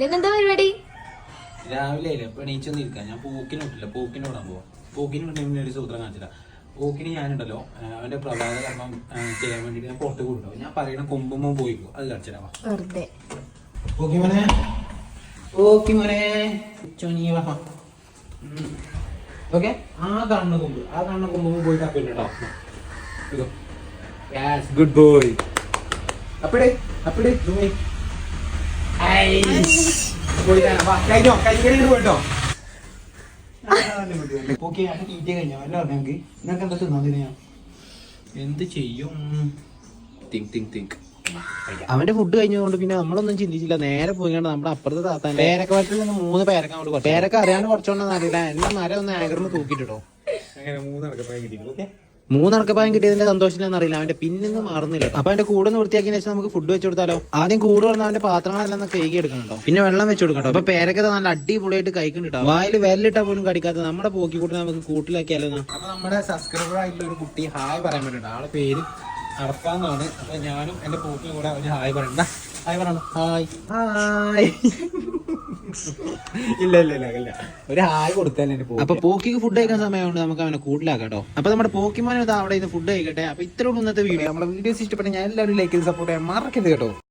എന്താ പരിപാടി? രാവിലെ ഇപ്പൊ എണീച്ചൊന്നും ഇരിക്കാം. ഞാൻ പൂക്കിനോട്ടില്ല, പൂക്കിനോടാൻ പോവാം. പൂക്കിന് ഒരു സൂത്രം കാണിച്ചില്ല. പൂക്കിന് ഞാനുണ്ടല്ലോ അവന്റെ പ്രഭാത കർമ്മം ചെയ്യാൻ വേണ്ടിട്ട് ഞാൻ പുറത്ത് കൂട്ടോ. ഞാൻ പറയണ കൊമ്പുമ്പോ പോയിക്കോ, അത് കളിച്ചിടാ. വെറുതെ പൂക്കിമോനെ, പൂക്കിമോനെ, ഓക്കെ. ആ കാണുന്ന കൊമ്പ് പോയിട്ട് അപ്പിട്ടോ. Good boy. അപ്പടേ കഴിഞ്ഞോ, കൈകറി പോയിട്ടോ. ഓക്കെ, അപ്പൊ തീറ്റ കഴിഞ്ഞോ? എല്ലാം അറിയാമെങ്കിൽ നിനക്ക് എന്താ തിന്നാ? എന്ത് ചെയ്യും? തിങ്ക്. അവന്റെ ഫുഡ് കഴിഞ്ഞതുകൊണ്ട് പിന്നെ നമ്മളൊന്നും ചിന്തിച്ചില്ല. നേരെ പോയിക്കാണ്ട് നമ്മുടെ അപ്പുറത്തെ താത്താൻ പേരക്ക വട്ടിൽ നിന്ന് 3 പേരക്ക അങ്ങോട്ട് പേരക്ക അറിയാണ്ട് കുറച്ചോണ്ടെന്ന് അറിയില്ല. എല്ലാം മരം ഒന്ന് ആഗ്രഹം തൂക്കിട്ടോ. അങ്ങനെ 3 അടക്കപ്പായം കിട്ടിയതിന്റെ സന്തോഷത്തിലെന്ന് അറിയില്ല. അവന്റെ പിന്നൊന്നും മാറുന്നില്ല. അപ്പൊ അവന്റെ കൂടെ ഒന്ന് വൃത്തിയാക്കിയ ശേഷം നമുക്ക് ഫുഡ് വെച്ച് കൊടുത്താലോ? ആദ്യം കൂടെ വന്ന അവന്റെ പാത്രങ്ങളെല്ലാം കഴുകി എടുക്കണോ, പിന്നെ വെള്ളം വെച്ച് കൊടുക്കട്ടോ. അപ്പൊ പേരൊക്കെ നല്ല അടിപൊളിയായിട്ട് കഴിക്കണ്ടോ. വായിൽ വിരലിട്ടാ പോലും കടിക്കാത്ത നമ്മുടെ പോക്കിക്കൂട്ടി നമുക്ക് കൂട്ടിലാക്കിയാലോ. അപ്പൊ നമ്മുടെ സബ്സ്ക്രൈബർ ആയിട്ടുള്ള ഒരു കുട്ടി ഹായ് പറയാൻ വേണ്ടിട്ട്, ആളെ പേര് അറക്കാന്നാണ്. അപ്പൊ ഞാനും എന്റെ പോക്കിനും കൂടെ അവന് ഹായ് പറയണ്ട. ഹായ് പറയണം. ഹായ്. ഇല്ല ഒരു ഹായ് കൊടുത്താലേ. അപ്പൊ പോക്കിക്ക് ഫുഡ് കഴിക്കാൻ സമയമുണ്ട്, നമുക്ക് അവനെ കൂട്ടിലാക്കാട്ടോ. അപ്പൊ നമ്മുടെ പോക്കിമാൻ അവിടെ ഫുഡ് കഴിക്കട്ടെ. അപ്പൊ ഇത്രയും ഇന്നത്തെ വീഡിയോ. നമ്മുടെ വീഡിയോസ് ഇഷ്ടപ്പെട്ട ഞാൻ എല്ലാവരും ലൈക്ക് ചെയ്ത് സപ്പോർട്ട് ചെയ്യാൻ മറക്കരുത് കേട്ടോ.